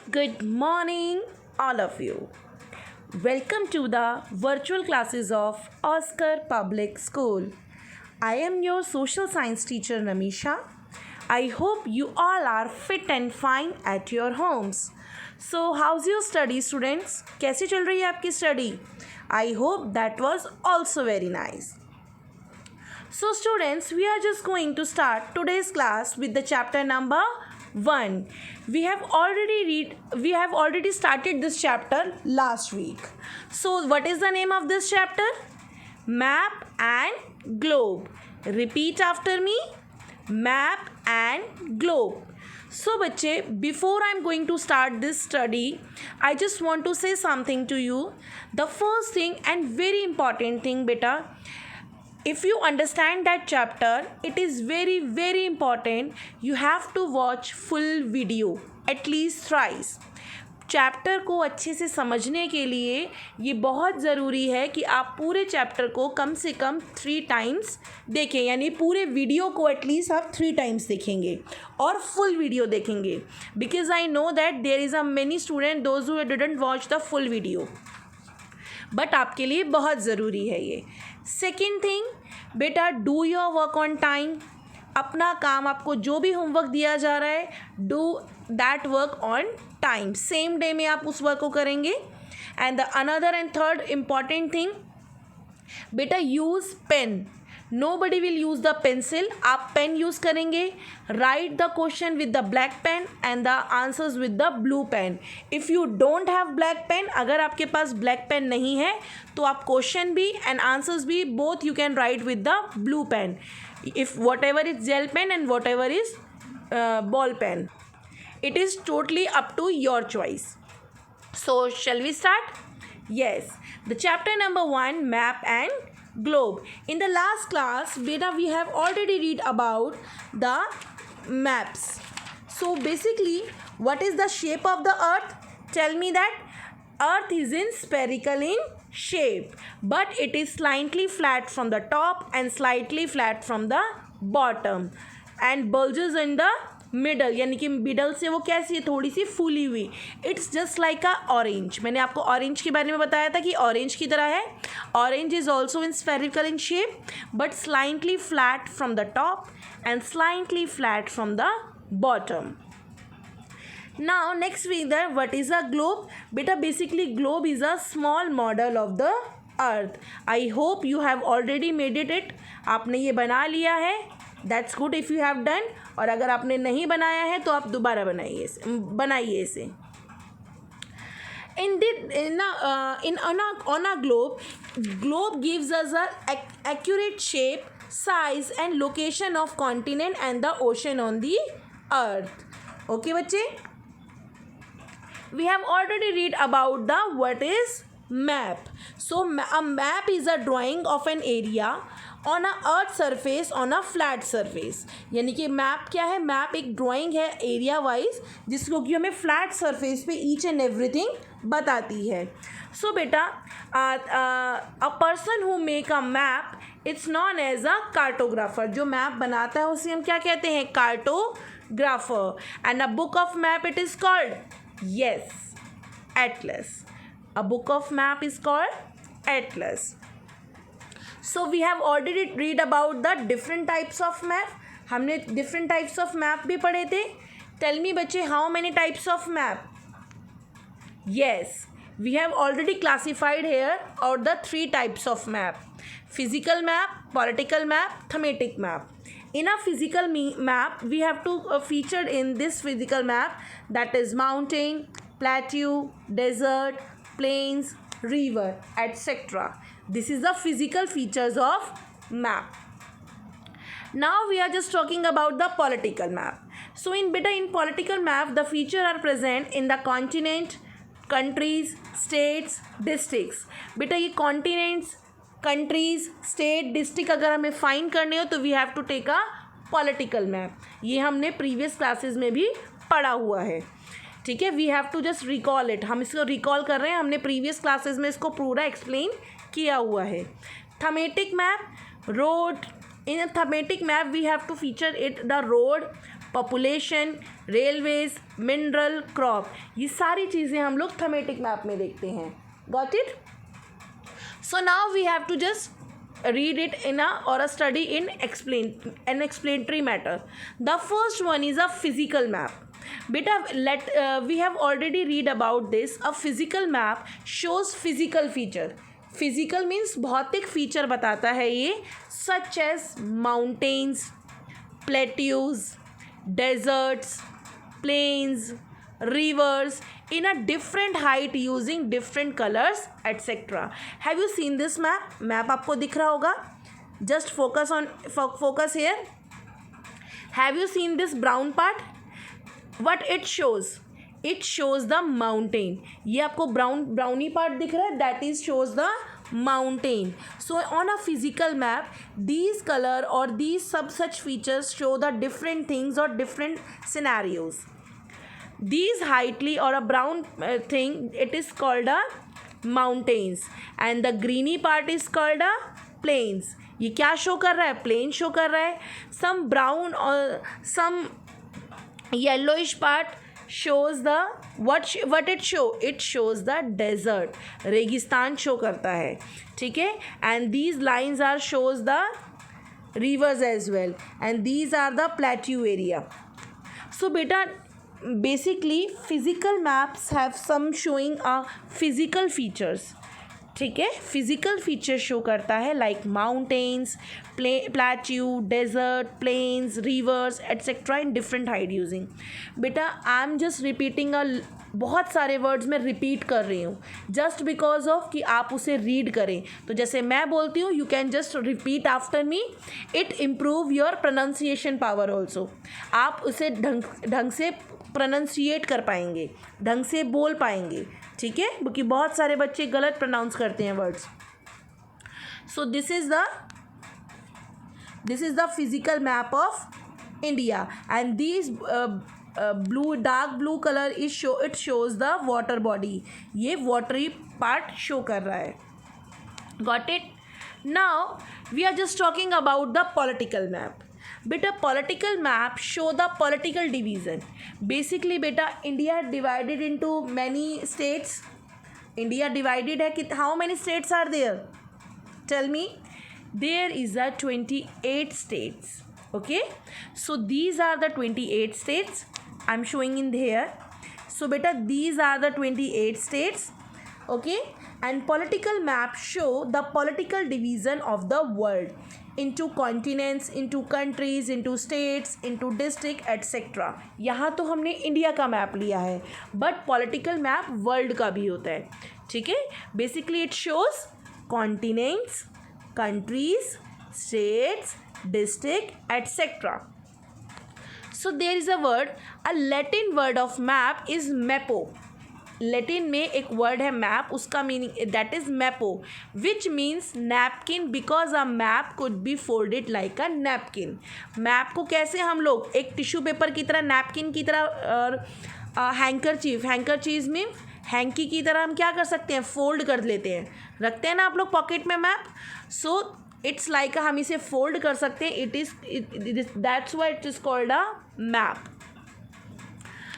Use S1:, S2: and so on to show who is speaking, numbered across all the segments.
S1: Good morning, all of you. Welcome to the virtual classes of Oscar Public School. I am your social science teacher Namisha. I hope you all are fit and fine at your homes. So, how's your study, students? कैसी चल रही है आपकी study? I hope that was also very nice. So students, we are just going to start today's class with the chapter number 1. We have already started this chapter last week. So what is the name of this chapter? Map and globe. Repeat after me. Map and globe. So बच्चे, before I am going to start this study, I just want to say something to you. The first thing and very important thing, beta, if you understand that chapter, it is very important you have to watch full video at least thrice. Chapter को अच्छे से समझने के लिए ये बहुत ज़रूरी है कि आप पूरे चैप्टर को कम से कम 3 टाइम्स देखें, यानी पूरे वीडियो को एटलीस्ट आप 3 टाइम्स देखेंगे और फुल वीडियो देखेंगे. Because I know that there is a many student those who didn't watch the full video, but आपके लिए बहुत ज़रूरी है ये. सेकेंड थिंग, बेटा do your work on time. अपना काम, आपको जो भी होमवर्क दिया जा रहा है, do that work on time. Same day में आप उस वर्क को करेंगे. And the another and third important thing, बेटा use pen. Nobody will use the pencil. आप पेन यूज़ करेंगे. Write the question with the black pen and the answers with the blue pen. If you don't have black pen, अगर आपके पास black pen नहीं है तो आप question भी and answers भी both you can write with the blue pen. If whatever is gel pen and whatever is ball pen, it is totally up to your choice. So shall we start? Yes, the chapter number 1, map and globe. In the last class, beta, we have already read about the maps. So basically, what is the shape of the earth? Tell me that. Earth is in spherical in shape, but it is slightly flat from the top and slightly flat from the bottom and bulges in the middle, यानी कि middle से वो कैसी है, थोड़ी सी फूली हुई. It's just like a orange. मैंने आपको ऑरेंज के बारे में बताया था कि ऑरेंज की तरह है. Orange is also in spherical in shape but slightly flat from the top and slightly flat from the bottom. Now next we the what is a globe. बेटा basically globe is a small model of the earth. I hope you have already made it. आपने ये बना लिया है. That's good if you have done. और अगर आपने नहीं बनाया है तो आप दोबारा बनाइए इसे. On a globe gives us a accurate shape, size and location of continent and the ocean on the earth. Okay बच्चे, we have already read about the what is map. So a map is a drawing of an area on a earth surface on a flat surface. यानी कि map क्या है? Map एक drawing है area wise जिसको कि हमें flat surface पे ईच एंड एवरीथिंग बताती है. सो बेटा a person who make a map it's known as a cartographer. जो मैप बनाता है उसे हम क्या कहते हैं? Cartographer. And a book of map it is called, yes, atlas. A book of map is called atlas. So we have already read about the different types of map. हमने different types of map भी पढ़े थे. Tell me बच्चे, how many types of map? Yes, we have already classified here out the 3 types of map. Physical map, political map, thematic map. In a physical map, we have to featured in this physical map, that is mountain, plateau, desert, plains, river, etc. This is the physical features of map. Now we are just talking about the political map. So in political map, the features are present in the continent, countries, states, districts. बेटा ये continents, countries, state, district अगर हमें find करने हो तो we have to take a political map. ये हमने previous classes में भी पढ़ा हुआ है. ठीक है, we have to just recall it. हम इसको रिकॉल कर रहे हैं, हमने प्रीवियस क्लासेस में इसको पूरा एक्सप्लेन किया हुआ है. Thematic map, road. In thematic map we have to feature it the road, population, railways, mineral, crop, ये सारी चीज़ें हम लोग थमेटिक मैप में देखते हैं. Got it? So now we have to just read it in a study in an explanatory matter. The first one is a physical map. Beta, we have already read about this. A physical map shows physical feature. Physical means भौतिक feature बताता है ये, such as mountains, plateaus, deserts, plains, rivers in a different height using different colors etc. Have you seen this map? Map आपको दिख रहा होगा. Just focus here. Have you seen this brown part? What it shows? It shows the mountain. ये आपको browny part दिख रहा है, that is shows the mountain. So on a physical map, these color or these such features show the different things or different scenarios. These heightly or a brown thing, it is called a mountains, and the greeny part is called a plains. ये क्या show कर रहा है? Plane show कर रहा है. some brown or some yellowish part shows the what it show? It shows the desert, रेगिस्तान show करता है. ठीक है. and these lines are shows the rivers as well, and these are the plateau area. so beta, basically physical maps have some showing a physical features. ठीक है. Physical feature show करता है like mountains, plateau, desert, plains, rivers etcetera in different height using. बेटा I am just repeating बहुत सारे words में repeat कर रही हूँ जस्ट बिकॉज ऑफ कि आप उसे रीड करें. तो जैसे मैं बोलती हूँ, you can just repeat after me. It improve your pronunciation power also. आप उसे ढंग से प्रोनाउंसिएट कर पाएंगे, ढंग से बोल पाएंगे. ठीक है. क्योंकि बहुत सारे बच्चे गलत प्रोनाउंस करते हैं words. So this is the physical map of India, and this blue, dark blue colour it shows the water body. ये वाटरी पार्ट शो कर रहा है. Got it? Now we are just talking about the political map. बेटा political map show the political division. Basically बेटा India divided into many states. India divided है कि how many states are there? Tell me. There is a 28 states. Okay. So these are the 28 states. I'm showing in here. So बेटा these are the 28 states. Okay. And political map show the political division of the world into continents, into countries, into states, into district etc. यहाँ तो हमने India का map लिया है, but political map world का भी होता है. ठीक है. Basically it shows continents, countries, states, district etc. So there is a word, a Latin word of map is mappa. Latin में एक वर्ड है मैप, उसका meaning that is mappa, which means napkin, because a map could be folded like a napkin. Map को कैसे हम लोग एक tissue paper की तरह, नैपकिन की तरह, और हैंकरचीफ में हैंकी की तरह हम क्या कर सकते हैं? फोल्ड कर लेते हैं, रखते हैं ना आप लोग पॉकेट में मैप. सो इट्स लाइक हम इसे फोल्ड कर सकते हैं. It is that's why it is called a map.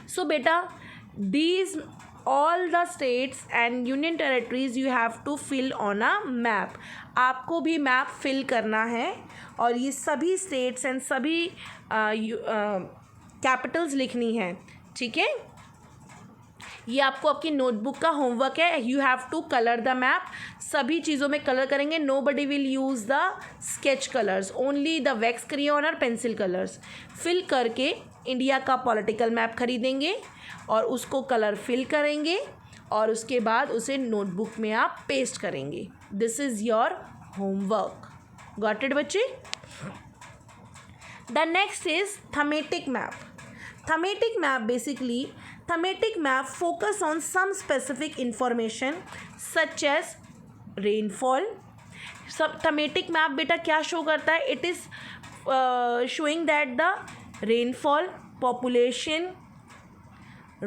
S1: So बेटा these all the states and union territories you have to fill on a map. आपको भी मैप फिल करना है, और ये सभी स्टेट्स एंड सभी कैपिटल्स लिखनी है. ठीक है. ये आपको आपकी नोटबुक का होमवर्क है. You have to colour the map. सभी चीज़ों में कलर करेंगे. Nobody will use the sketch colours, only the wax crayon और पेंसिल कलर्स. फिल करके इंडिया का पॉलिटिकल मैप खरीदेंगे और उसको कलर फिल करेंगे, और उसके बाद उसे नोटबुक में आप पेस्ट करेंगे. This is your homework. Got it बच्चे? The next is thematic map. Thematic map basically, thematic map focus on some specific information such as rainfall. सब thematic map बेटा क्या शो करता है? It is showing that the rainfall, population,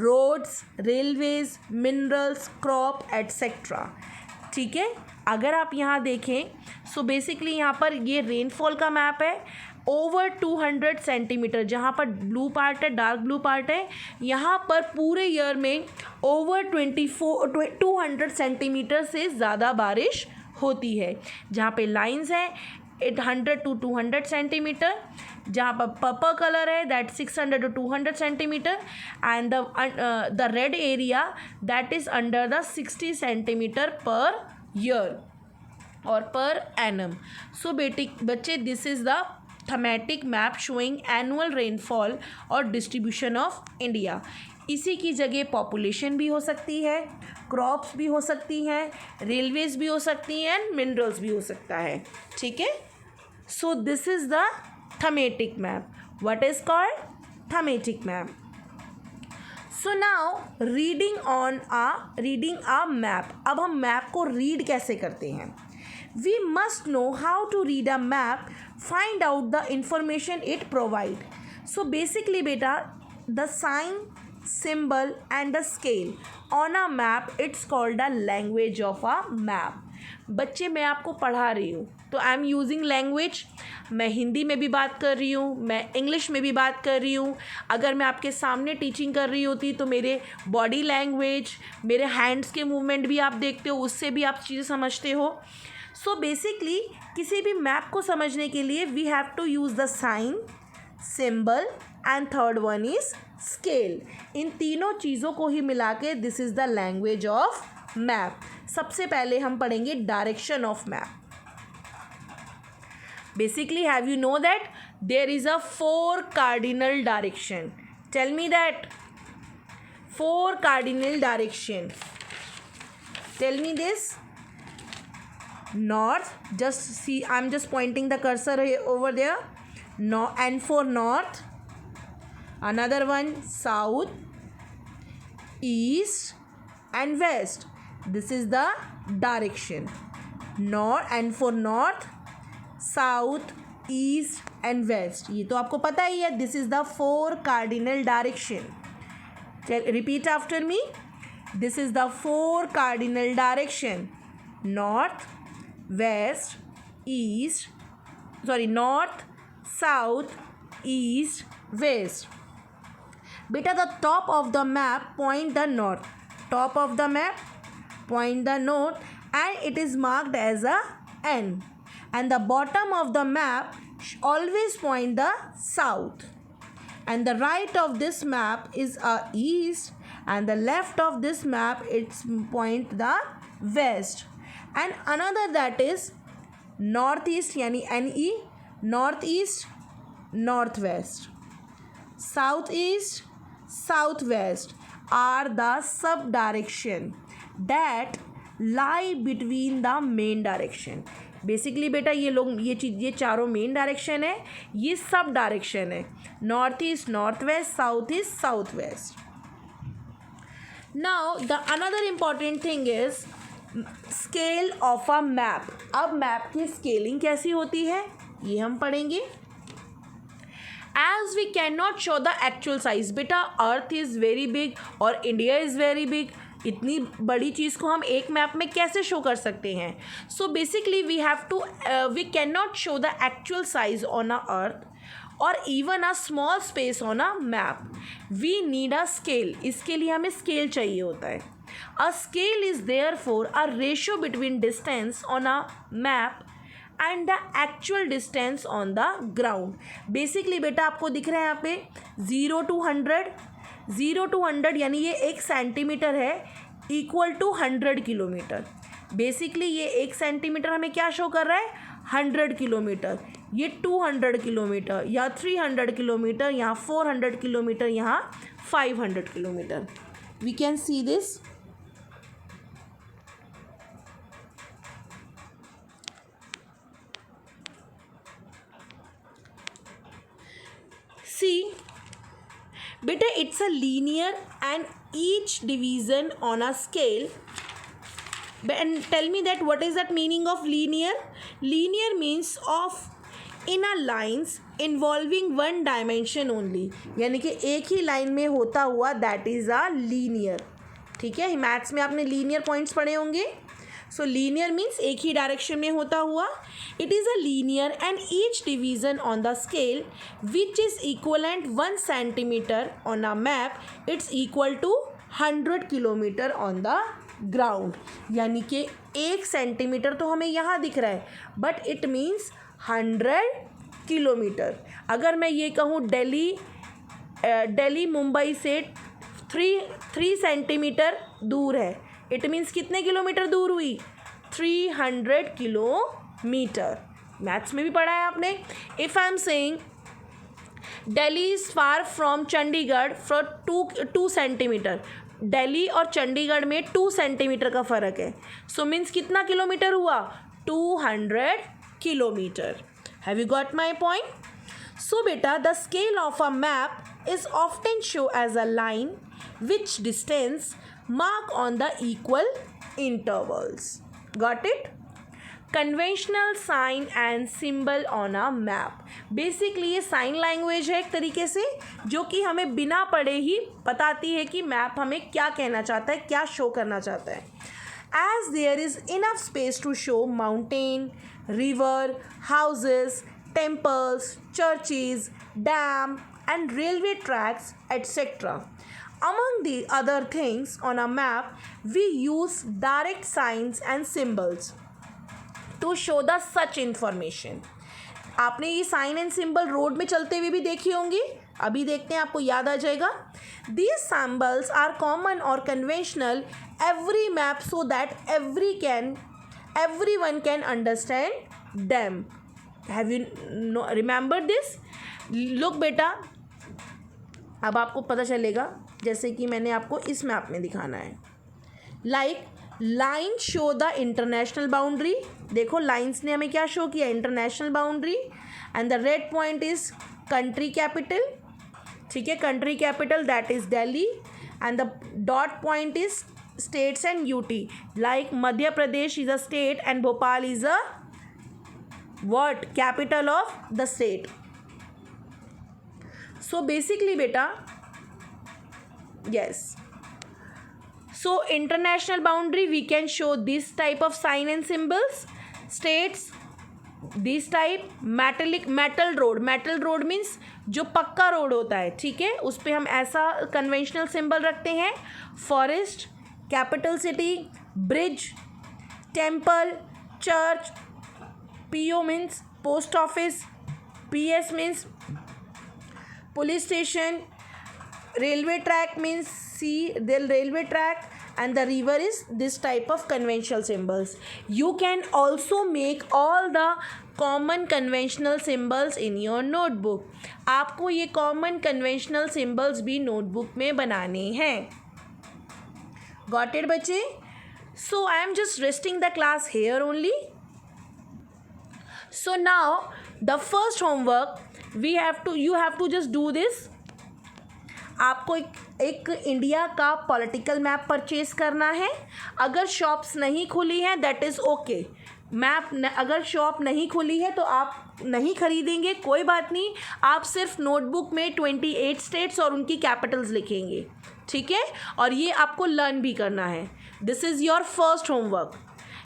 S1: roads, railways, minerals, crop etc. ठीक है. अगर आप यहाँ देखें, सो बेसिकली यहाँ पर ये रेनफॉल का मैप है, ओवर 200 सेंटीमीटर, जहाँ पर ब्लू पार्ट है, डार्क ब्लू पार्ट है, यहाँ पर पूरे ईयर में ओवर 200 सेंटीमीटर से ज़्यादा बारिश होती है। जहाँ पे लाइंस है 800 to 200 सेंटीमीटर, जहाँ पर पर्पल कलर है that 600 to 200 centimetre, and the red area that is under the 60 centimetre per year और पर एनम। सो बच्चे this is the thematic map showing annual rainfall और डिस्ट्रीब्यूशन ऑफ इंडिया। इसी की जगह population भी हो सकती है, क्रॉप्स भी हो सकती हैं, रेलवेज भी हो सकती हैं एंड मिनरल्स भी हो सकता है। ठीक है, so this is the thematic map. What is called? Thematic map. So now reading a map. अब हम मैप को रीड कैसे करते हैं? We must know how to read a map, find out the information it provide. So basically beta, the sign, symbol and the scale on a map, it's called a language of a map. बच्चे मैं आपको पढ़ा रही हूँ तो I am using language. मैं हिंदी में भी बात कर रही हूँ, मैं इंग्लिश में भी बात कर रही हूँ। अगर मैं आपके सामने टीचिंग कर रही होती तो मेरे बॉडी लैंग्वेज, मेरे हैंड्स के मूवमेंट भी आप देखते हो, उससे भी आप चीज़ें समझते हो। सो बेसिकली किसी भी मैप को समझने के लिए we have to use the sign, symbol and third one is scale. इन तीनों चीज़ों को ही मिला के this is the language of map. सबसे पहले हम पढ़ेंगे direction of map. Basically have you know that there is a 4 cardinal direction? Tell me that 4 cardinal direction. Tell me this. North, just see, I'm just pointing the cursor over there. No, and for north, another one south, east and west. This is the direction. North, and for north, south, east and west. ये तो आपको पता ही है. This is the 4 cardinal direction. Repeat after me. This is the 4 cardinal direction. North, west, east, north, south, east, west. Beta, the top of the map point the north. Top of the map point the north and it is marked as a N. And the bottom of the map always point the south. And the right of this map is a east and the left of this map it's point the west. And another that is northeast यानी NE, northeast, northwest, southeast, southwest are the sub direction that lie between the main direction. Basically बेटा ये चारों main direction है, ये सब direction है, north east north west, south east south west. Now the another important thing is scale of a map. अब map की scaling कैसी होती है ये हम पढ़ेंगे. As we can not show the actual size. बेटा अर्थ इज़ वेरी बिग और इंडिया इज़ वेरी बिग. इतनी बड़ी चीज़ को हम एक मैप में कैसे शो कर सकते हैं. So basically we can not show the actual size on a earth और even a small space on a map. We need a scale. इसके लिए हमें स्केल चाहिए होता है. A scale is therefore a ratio between distance on a map and the actual distance on the ground. Basically बेटा आपको दिख रहा है यहाँ पे 0 to 100. 0 to 100 यानी ये 1 सेंटीमीटर है इक्वल टू 100 किलोमीटर. बेसिकली ये 1 सेंटीमीटर हमें क्या शो कर रहा है 100 किलोमीटर. ये 200 किलोमीटर, यहाँ 300 किलोमीटर, यहाँ 400 किलोमीटर, यहाँ 500 kilometre. We can see this. See, beta it's a linear and each division on a scale. And tell me that what is that meaning of linear? Linear means of inner lines involving one dimension only. यानी कि एक ही line में होता हुआ that is a linear. ठीक है, maths में आपने लीनियर पॉइंट्स पढ़े होंगे. सो लीनियर मीन्स एक ही डायरेक्शन में होता हुआ. It is a linear and each division on the scale which is equivalent 1 centimetre on a map it's equal to 100 kilometre on the ground. यानी कि 1 सेंटीमीटर तो हमें यहाँ दिख रहा है, बट इट मीन्स 100 किलोमीटर. अगर मैं ये कहूँ दिल्ली मुंबई से 3 सेंटीमीटर दूर है, इट मीन्स कितने किलोमीटर दूर हुई? 300 किलोमीटर. मैथ्स में भी पढ़ा है आपने. If I am saying Delhi is far from Chandigarh for 2 centimetre. Delhi और चंडीगढ़ में 2 सेंटीमीटर का फ़र्क है. सो मीन्स कितना किलोमीटर हुआ? 200 kilometre. Have you got my point? So बेटा the scale of a map is often show as a line which distance mark on the equal intervals. Got it? Conventional sign and symbol on a map. Basically ये sign language है एक तरीके से, जो कि हमें बिना पढ़े ही बताती है कि मैप हमें क्या कहना चाहता है, क्या शो करना चाहता है. As there is enough space to show mountain, river, houses, temples, churches, dam and railway tracks, etc. Among the other things on a map, we use direct signs and symbols to show the such information. आपने ये sign and symbol road में चलते हुए भी देखी होंगी. अभी देखते हैं, आपको याद आ जाएगा. These symbols are common or conventional every map so that everyone can understand them. Have you remembered this? Look बेटा, अब आपको पता चलेगा, जैसे कि मैंने आपको इस मैप में दिखाना है. Like line show the international boundary. देखो लाइंस ने हमें क्या शो किया? International boundary. And the red point is country capital. ठीक है, country capital that is Delhi. And the dot point is states and UT. Like Madhya Pradesh is a state and Bhopal is a what? Capital of the state. So basically बेटा, yes, so international boundary we can show this type of sign and symbols. States this type. metal road means जो पक्का road होता है, ठीक है, उस पर हम ऐसा कन्वेंशनल सिंबल रखते हैं. Forest, capital city, bridge, temple, church. PO means post office. PS means police station. Railway track means the railway track, and the river is this type of conventional symbols. You can also make all the common conventional symbols in your notebook. आपको ये common conventional symbols भी notebook में बनाने हैं. Got it बच्चे? So I am just resting the class here only. So now the first homework you have to just do this. आपको एक India का पॉलिटिकल मैप परचेज करना है. अगर शॉप्स नहीं खुली हैं दैट इज़ ओके. मैप अगर शॉप नहीं खुली है तो आप नहीं खरीदेंगे, कोई बात नहीं. आप सिर्फ नोटबुक में 28 स्टेट्स और उनकी कैपिटल्स लिखेंगे, ठीक है. और ये आपको लर्न भी करना है. This is your first homework.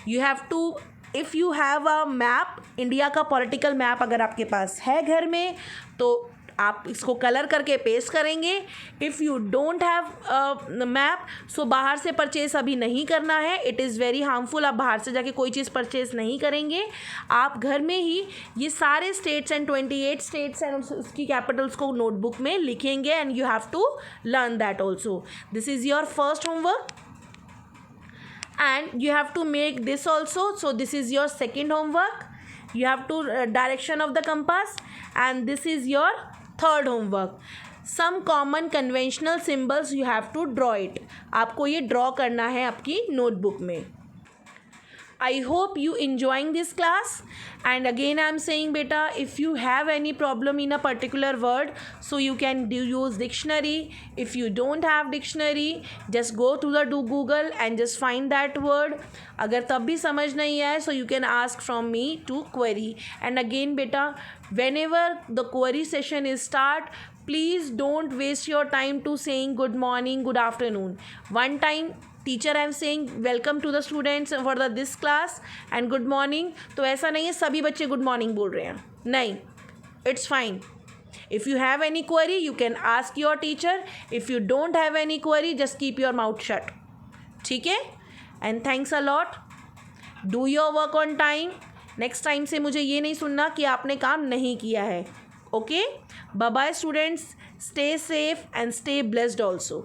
S1: You have to, if you have a map, India का पॉलिटिकल मैप अगर आपके पास है घर में, तो आप इसको कलर करके पेस्ट करेंगे. If you don't have map, so बाहर से परचेज़ अभी नहीं करना है. It is very harmful. आप बाहर से जाके कोई चीज़ परचेज़ नहीं करेंगे. आप घर में ही ये सारे स्टेट्स एंड 28 स्टेट्स एंड उसकी कैपिटल्स को नोटबुक में लिखेंगे. And you have to learn that also. This is your first homework. And you have to make this also. So this is your second homework. You have to direction of the compass, and this is your third homework. Some common conventional symbols you have to draw it. आपको ये draw करना है आपकी notebook में. I hope you enjoying this class. And again I am saying beta, if you have any problem in a particular word, so you can use dictionary. If you don't have dictionary, just go to the Google and just find that word. अगर तब भी समझ नहीं आए, so you can ask from me to query. And again beta, whenever the query session is start, please don't waste your time to saying good morning, good afternoon. One time teacher I am saying welcome to the students for the this class and good morning, तो ऐसा नहीं है सभी बच्चे good morning बोल रहे हैं, नहीं, it's fine. If you have any query, you can ask your teacher. If you don't have any query, just keep your mouth shut. ठीक है? And thanks a lot. Do your work on time. Next time से मुझे ये नहीं सुनना कि आपने काम नहीं किया है. Okay? Bye bye students. Stay safe and stay blessed also.